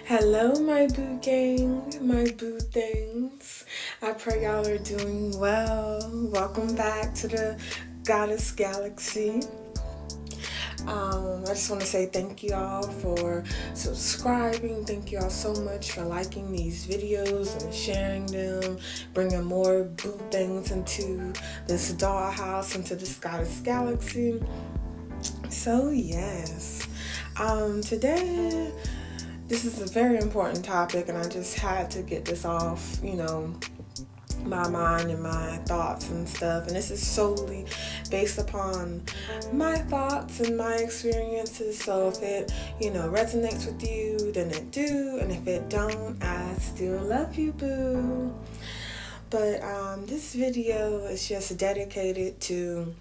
Hello, my boo gang, my boo things. I pray y'all are doing well. Welcome back to the Goddess Galaxy. I just want to say thank you all for subscribing. Thank you all so much for liking these videos and sharing them, bringing more boo things into this dollhouse, into this Goddess Galaxy. So, yes. Today this is a very important topic, and I just had to get this off, my mind and my thoughts and stuff. And this is solely based upon my thoughts and my experiences. So if it, resonates with you, then it do. And if it don't, I still love you, boo. But this video is just dedicated to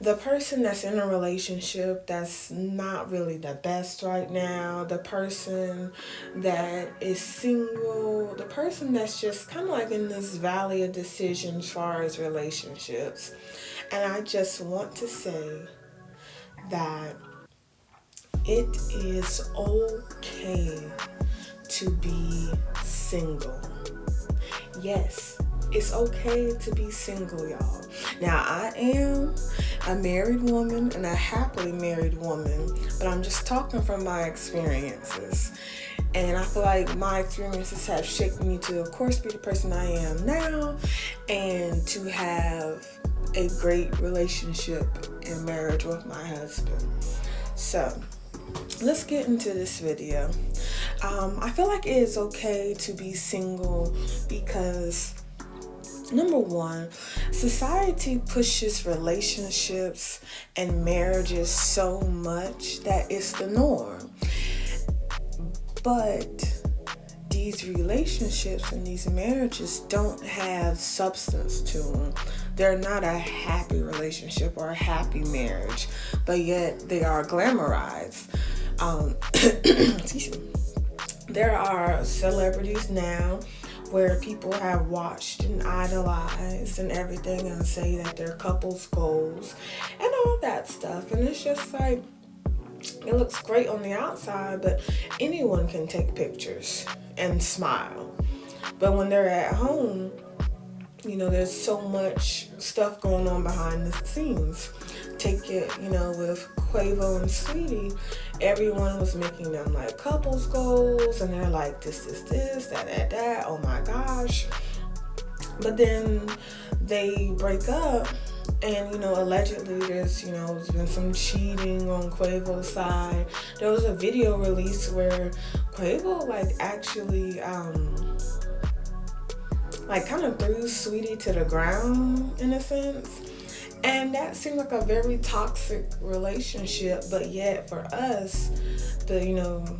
the person that's in a relationship that's not really the best right now, the person that is single, the person that's just kind of like in this valley of decision as far as relationships. And I just want to say that it is okay to be single. Yes, it's okay to be single, y'all. Now, I am a married woman and a happily married woman, but I'm just talking from my experiences. And I feel like my experiences have shaped me to, of course, be the person I am now and to have a great relationship and marriage with my husband. So, let's get into this video. I feel like it is okay to be single because, number one, society pushes relationships and marriages so much that it's the norm. But these relationships and these marriages don't have substance to them. They're not a happy relationship or a happy marriage, but yet they are glamorized. Excuse me. There are celebrities now where people have watched and idolized and everything and say that they're couples goals and all that stuff. And it's just like, it looks great on the outside, but anyone can take pictures and smile. But when they're at home, there's so much stuff going on behind the scenes. Take it, with Quavo and Sweetie, everyone was making them like couples goals, and they're like this, that, oh my gosh. But then they break up, and allegedly there's been some cheating on Quavo's side. There was a video released where Quavo actually kind of threw Sweetie to the ground in a sense. And that seemed like a very toxic relationship, but yet for us, the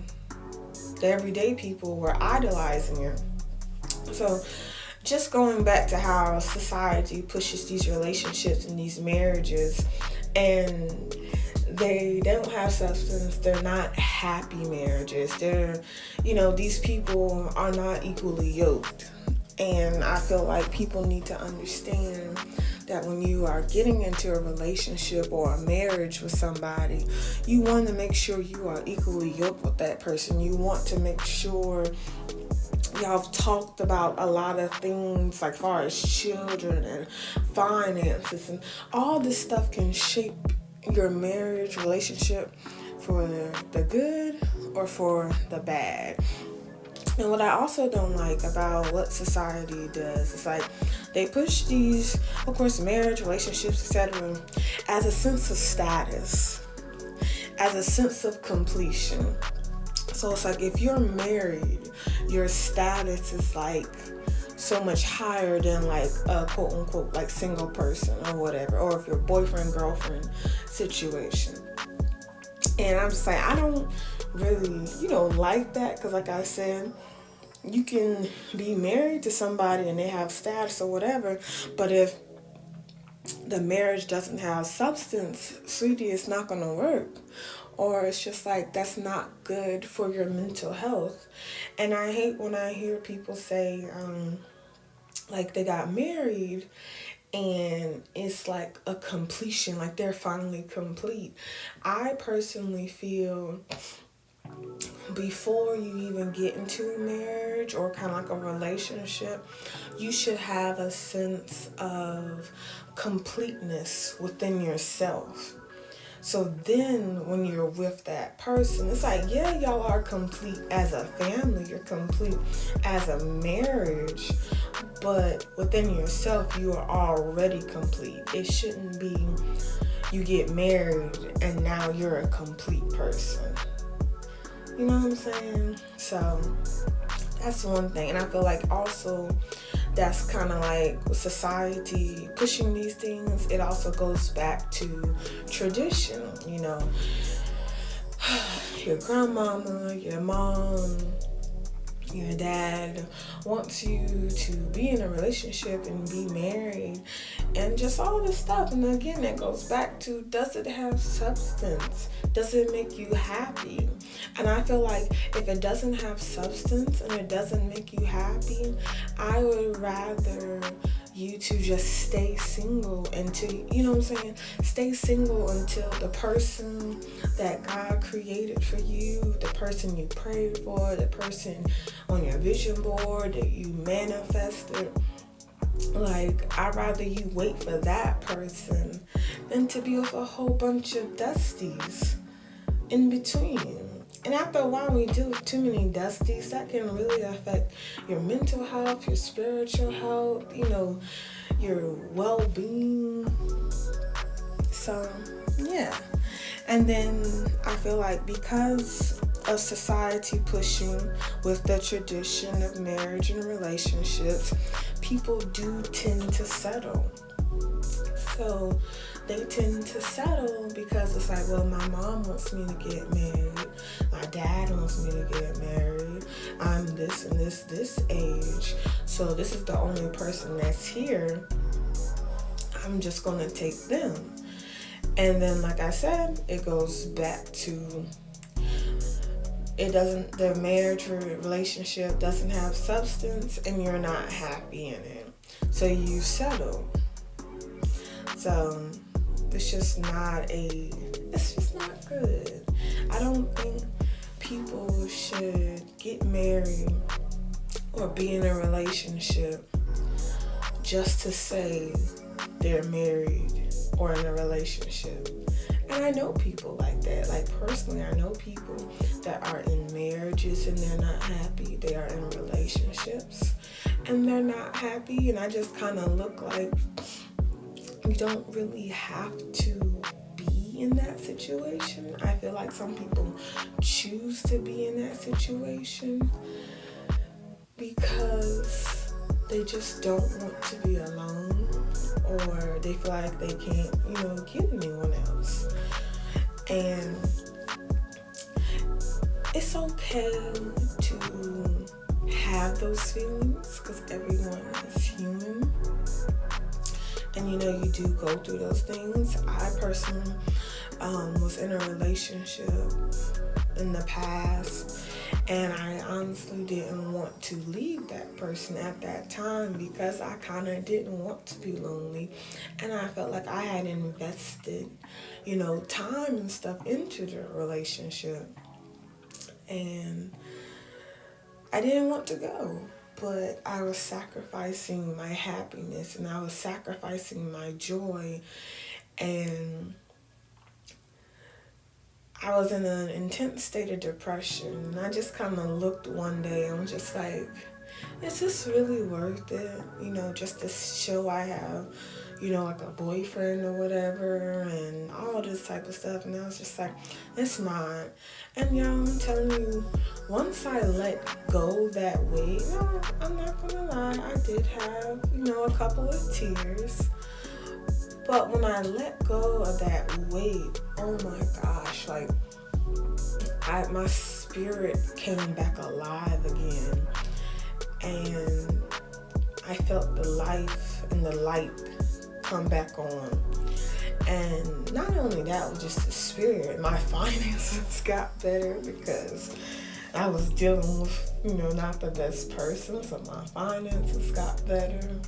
everyday people were idolizing it. So just going back to how society pushes these relationships and these marriages, and they don't have substance, they're not happy marriages. They're, these people are not equally yoked. And I feel like people need to understand that when you are getting into a relationship or a marriage with somebody, you want to make sure you are equally yoked with that person. You want to make sure y'all have talked about a lot of things like far as children and finances, and all this stuff can shape your marriage relationship for the good or for the bad. And what I also don't like about what society does is they push these, of course, marriage, relationships, etc., as a sense of status, as a sense of completion. So it's like if you're married, your status is so much higher than a quote unquote single person or whatever, or if you're boyfriend, girlfriend situation. And I'm just I don't really, like that, because like I said, you can be married to somebody and they have status or whatever, but if the marriage doesn't have substance, sweetie, it's not going to work. Or it's just that's not good for your mental health. And I hate when I hear people say, they got married and it's a completion, they're finally complete. I personally feel before you even get into a marriage or kind of like a relationship, you should have a sense of completeness within yourself. So then when you're with that person, it's like, yeah, y'all are complete as a family, you're complete as a marriage, but within yourself, you are already complete. It shouldn't be you get married and now you're a complete person. You know what I'm saying? So that's one thing. And I feel like also that's kind of like society pushing these things. It also goes back to tradition, you know. Your grandmama, your mom, your dad wants you to be in a relationship and be married and just all this stuff. And again, that goes back to, does it have substance? Does it make you happy? And I feel like if it doesn't have substance and it doesn't make you happy, I would rather you to just stay single until, you know what I'm saying? Stay single until the person that God created for you, the person you prayed for, the person on your vision board that you manifested. Like, I'd rather you wait for that person than to be with a whole bunch of dusties in between. And after a while, when you deal with too many dusties, that can really affect your mental health, your spiritual health, you know, your well-being. So, yeah. And then I feel like because of society pushing with the tradition of marriage and relationships, people do tend to settle. So they tend to settle because it's like, well, my mom wants me to get married. My dad wants me to get married. I'm this and this age. So this is the only person that's here. I'm just going to take them. And then, like I said, it goes back to the marriage or relationship doesn't have substance and you're not happy in it. So you settle. So it's just not good. I don't think people should get married or be in a relationship just to say they're married or in a relationship. And I know people like that. Like, personally, I know people that are in marriages and they're not happy. They are in relationships and they're not happy. And I just kind of look like, you don't really have to be in that situation. I feel like some people choose to be in that situation because they just don't want to be alone, or they feel like they can't, get anyone else. And it's okay to have those feelings because everyone is human. And you do go through those things. I personally was in a relationship in the past, and I honestly didn't want to leave that person at that time because I kind of didn't want to be lonely, and I felt like I had invested, time and stuff into the relationship, and I didn't want to go. But I was sacrificing my happiness and I was sacrificing my joy, and I was in an intense state of depression. And I just kind of looked one day and was just like, is this really worth it? Just to show I have, like a boyfriend or whatever and all this type of stuff. And I was just like, it's not. And I'm telling you, once I let go that way, I'm not gonna lie, I did have, a couple of tears. But when I let go of that weight, oh my gosh, like my spirit came back alive again. And I felt the life and the light come back on. And not only that, was just the spirit. My finances got better because I was dealing with, not the best person. So my finances got better.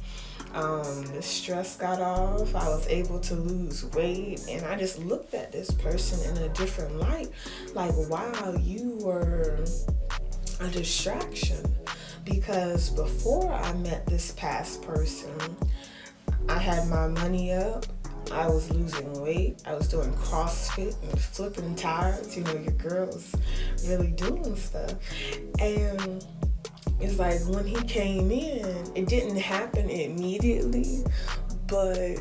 The stress got off. I was able to lose weight. And I just looked at this person in a different light. Like, wow, you were a distraction. Because before I met this past person, I had my money up. I was losing weight. I was doing CrossFit and flipping tires. You know, your girl was really doing stuff. And it's like when he came in, it didn't happen immediately, but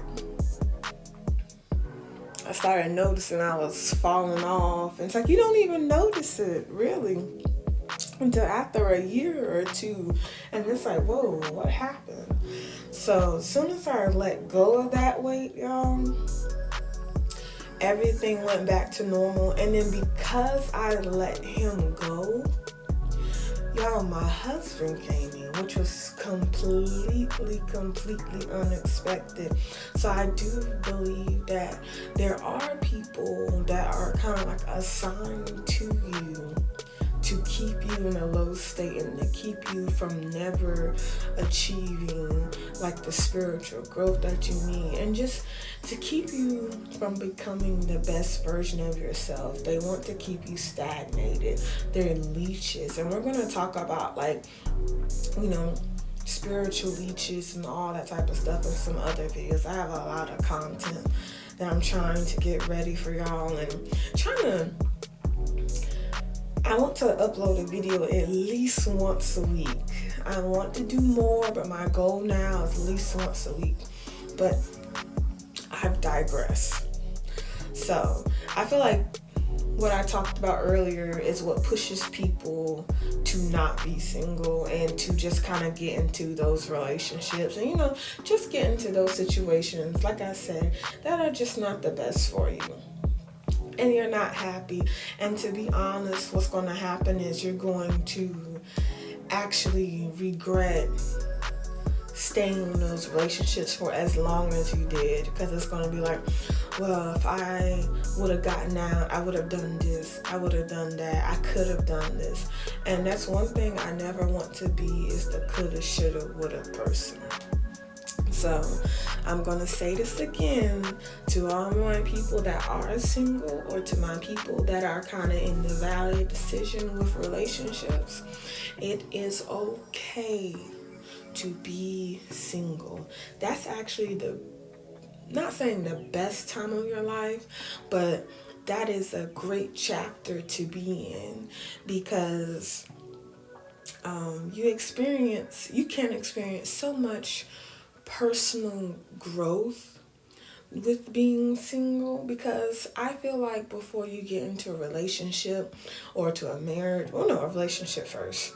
I started noticing I was falling off. And it's like you don't even notice it, really, until after a year or two. And it's like, whoa, what happened? So as soon as I let go of that weight, y'all, everything went back to normal. And then because I let him go, y'all, my husband came in, which was completely unexpected. So I do believe that there are people that are kind of like assigned to you to keep you in a low state and to keep you from never achieving like the spiritual growth that you need, and just to keep you from becoming the best version of yourself. They want to keep you stagnated. They're leeches. And we're going to talk about, like, you know, spiritual leeches and all that type of stuff in some other videos. I have a lot of content that I'm trying to get ready for y'all, and I want to upload a video at least once a week. I want to do more, but my goal now is at least once a week. But I've digressed. So I feel like what I talked about earlier is what pushes people to not be single and to just kind of get into those relationships and, you know, just get into those situations, like I said, that are just not the best for you. And you're not happy. And to be honest, what's going to happen is you're going to actually regret staying in those relationships for as long as you did, because it's going to be like, well, if I would have gotten out, I would have done this, I would have done that, I could have done this. And that's one thing I never want to be, is the coulda, shoulda, woulda person. So I'm going to say this again to all my people that are single, or to my people that are kind of in the valley of decision with relationships. It is okay to be single. That's actually not saying the best time of your life, but that is a great chapter to be in, because you can experience so much personal growth with being single. Because I feel like before you get into a relationship or to a marriage, a relationship first.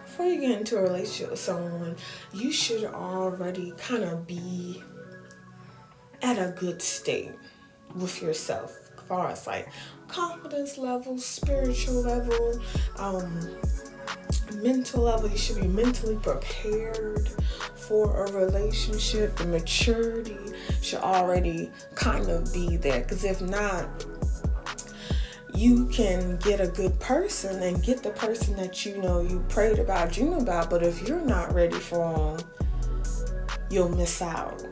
Before you get into a relationship with someone, you should already kind of be at a good state with yourself, as far as like confidence level, spiritual level, mental level. You should be mentally prepared for a relationship. The maturity should already kind of be there, because if not, you can get a good person and get the person that you prayed about, dreamed about, but if you're not ready for them, you'll miss out.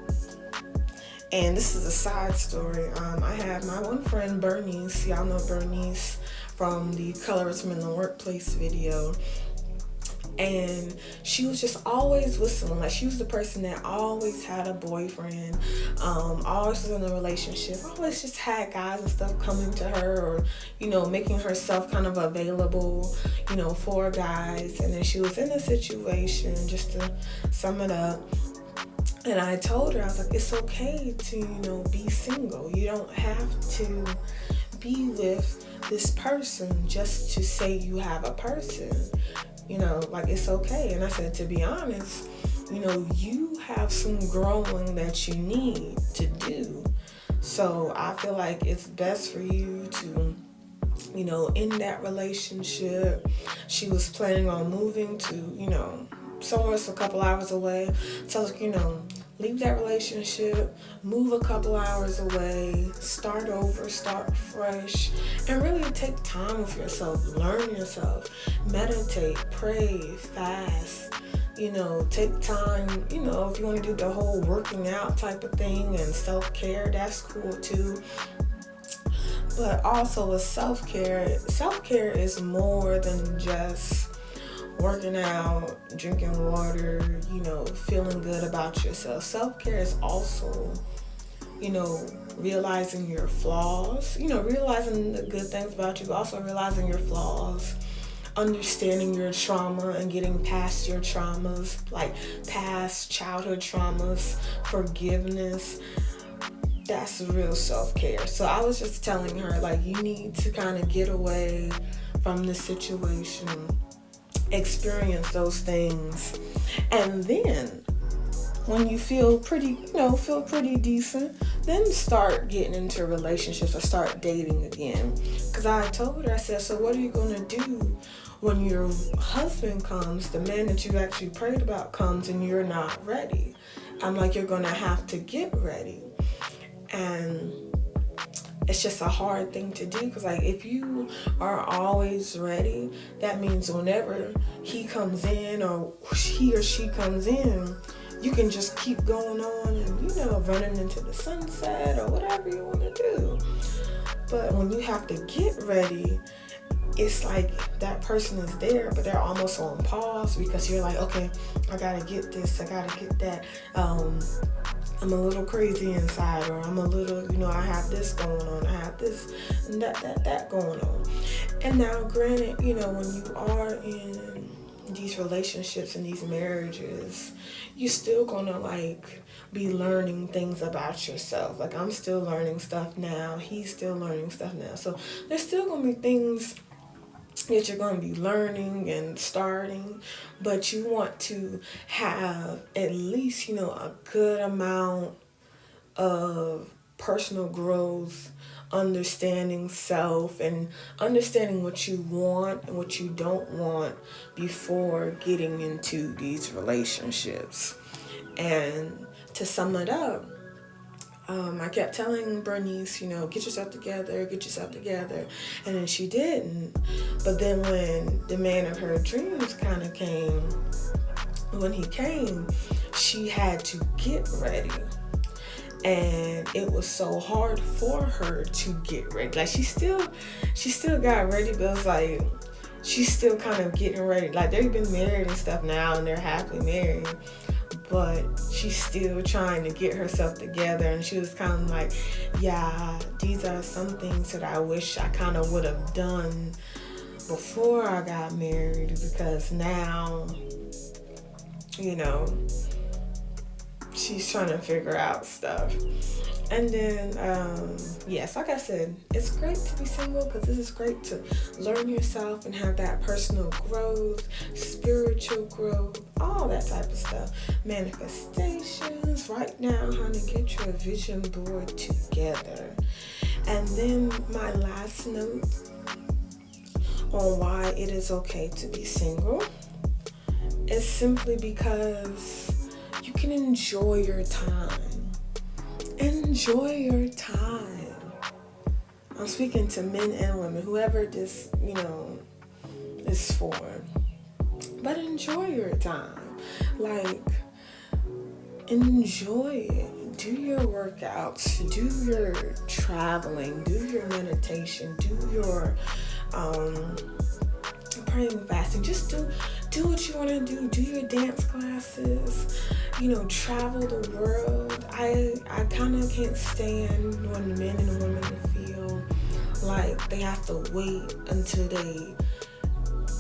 And this is a side story. I have my one friend, Bernice. Y'all know Bernice from the Colorism in the Workplace video. And she was just always with someone. Like, she was the person that always had a boyfriend, always was in a relationship, always just had guys and stuff coming to her, or, making herself kind of available, for guys. And then she was in a situation, just to sum it up, and I told her, I was like, it's okay to, be single. You don't have to be with this person just to say you have a person. It's okay. And I said, to be honest, you have some growing that you need to do. So I feel like it's best for you to, in that relationship. She was planning on moving to, somewhere a couple hours away. So I was like, leave that relationship, move a couple hours away, start over, start fresh, and really take time with yourself, learn yourself, meditate, pray, fast, take time, if you want to do the whole working out type of thing and self-care, that's cool too. But also with self-care is more than just working out, drinking water, feeling good about yourself. Self-care is also, realizing your flaws, realizing the good things about you, but also realizing your flaws, understanding your trauma and getting past your traumas, like past childhood traumas, forgiveness. That's real self-care. So I was just telling her, like, you need to kind of get away from the situation, experience those things, and then when you feel pretty decent, then start getting into relationships or start dating again. Because I told her, I said, so what are you going to do when your husband comes, the man that you actually prayed about comes, and you're not ready? I'm like, you're going to have to get ready. And it's just a hard thing to do, because like, if you are always ready, that means whenever he comes in or he or she comes in, you can just keep going on and running into the sunset or whatever you want to do. But when you have to get ready, it's like that person is there, but they're almost on pause, because you're like, okay, I gotta get this, I gotta get that. I'm a little crazy inside, or I'm a little, I have this going on, I have this and that going on. And now, granted, when you are in these relationships and these marriages, you're still gonna be learning things about yourself. Like, I'm still learning stuff now, he's still learning stuff now. So there's still gonna be things that you're going to be learning and starting, but you want to have at least, a good amount of personal growth, understanding self, and understanding what you want and what you don't want before getting into these relationships. And to sum it up, I kept telling Bernice, get yourself together. And then she didn't. But then when the man of her dreams kind of came, when he came, she had to get ready. And it was so hard for her to get ready. Like, she still got ready, but it was like, she's still kind of getting ready. Like, they've been married and stuff now, and they're happily married, but she's still trying to get herself together. And she was kind of like, yeah, these are some things that I wish I kind of would have done before I got married, because now, she's trying to figure out stuff. And then, yes, like I said, it's great to be single, because this is great to learn yourself and have that personal growth, spiritual growth, all that type of stuff. Manifestations. Right now, honey, get your vision board together. And then my last note on why it is okay to be single is simply because you can enjoy your time. Enjoy your time. I'm speaking to men and women, whoever this, is for. But enjoy your time. Like, enjoy it. Do your workouts, do your traveling, do your meditation, do your praying and fasting. Just do what you want to do your dance classes, travel the world. I kind of can't stand when men and women feel like they have to wait until they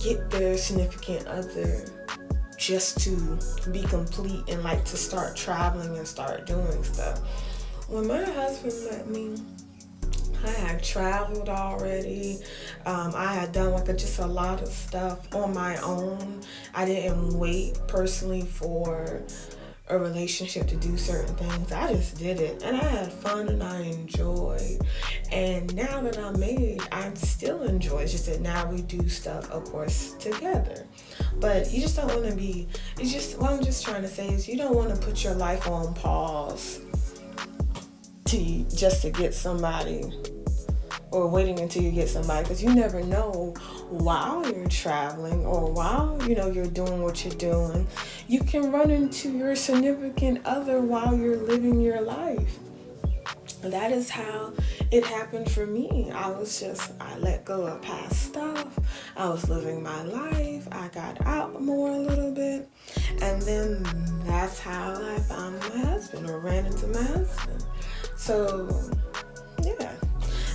get their significant other just to be complete and to start traveling and start doing stuff. When my husband met me, I had traveled already. I had done just a lot of stuff on my own. I didn't wait personally for a relationship to do certain things. I just did it, and I had fun and I enjoyed. And now that I'm married, I still enjoy. It's just that now we do stuff, of course, together. But you just don't want to be. What I'm just trying to say is, you don't want to put your life on pause just to get somebody, or waiting until you get somebody, because you never know while you're traveling or while you're doing what you're doing, you can run into your significant other while you're living your life. that is how it happened for me. I let go of past stuff. I was living my life. I got out more a little bit. And then that's how I found my husband, or ran into my husband. So, yeah.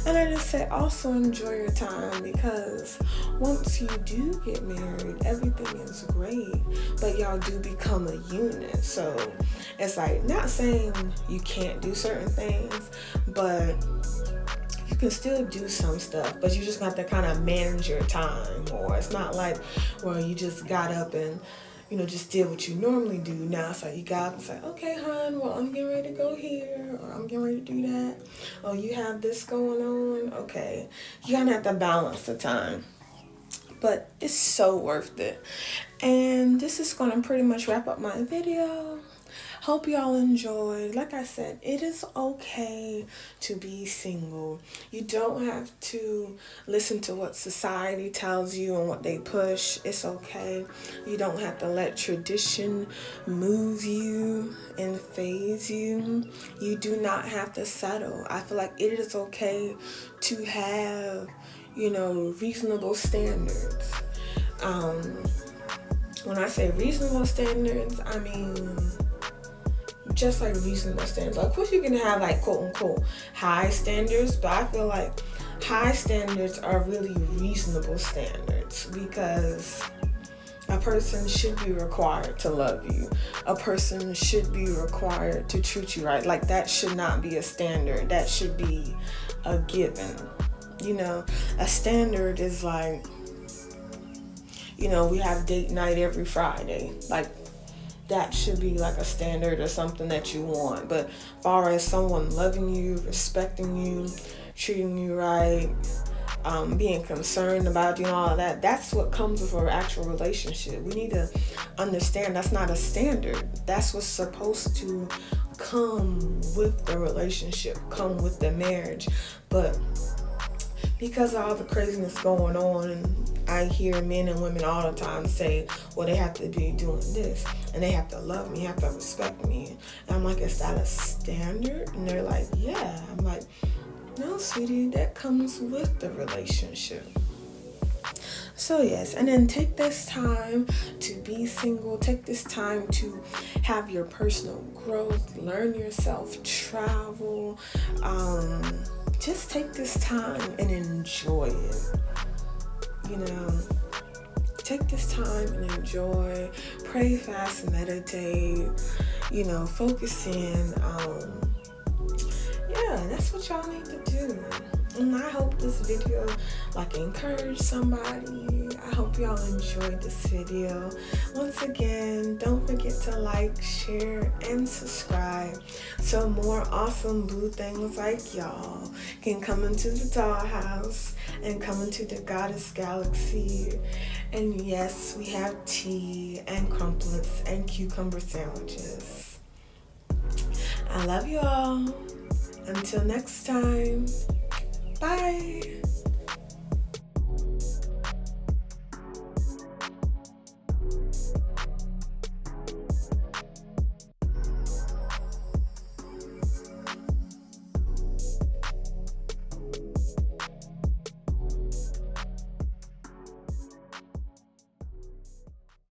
And I just say also enjoy your time, because once you do get married, everything is great, but y'all do become a unit. So it's like, not saying you can't do certain things, but you can still do some stuff, but you just got to kind of manage your time more. It's not like, well, you just got up and just did what you normally do. Now it's like you got up and say, okay, hon, well, I'm getting ready to go here, or I'm getting ready to do that. Oh, you have this going on? Okay. You kind of have to balance the time. But it's so worth it. And this is going to pretty much wrap up my video. Hope y'all enjoyed. Like I said, it is okay to be single. You don't have to listen to what society tells you and what they push. It's okay. You don't have to let tradition move you and phase you. You do not have to settle. I feel like it is okay to have, reasonable standards. When I say reasonable standards, I mean just like reasonable standards. Of course, you can have like quote unquote high standards, but I feel like high standards are really reasonable standards, because a person should be required to love you. A person should be required to treat you right. Like, that should not be a standard. That should be a given. A standard is like, we have date night every Friday. Like, that should be like a standard or something that you want. But as far as someone loving you, respecting you, treating you right, being concerned about you and all of that, that's what comes with an actual relationship. We need to understand that's not a standard. That's what's supposed to come with the relationship, come with the marriage. But because of all the craziness going on, I hear men and women all the time say, well, they have to be doing this, and they have to love me, have to respect me. And I'm like, is that a standard? And they're like, yeah. I'm like, no, sweetie, that comes with the relationship. So yes, and then take this time to be single. Take this time to have your personal growth, learn yourself, travel. Just take this time and enjoy it. Take this time and enjoy. Pray, fast, meditate. Focus in. That's what y'all need to do. And I hope this video encouraged somebody. I hope y'all enjoyed this video. Once again, don't forget to like, share, and subscribe so more awesome blue things like y'all can come into the dollhouse and come into the goddess galaxy. And yes, we have tea and crumplets and cucumber sandwiches. I love you all. Until next time. Bye.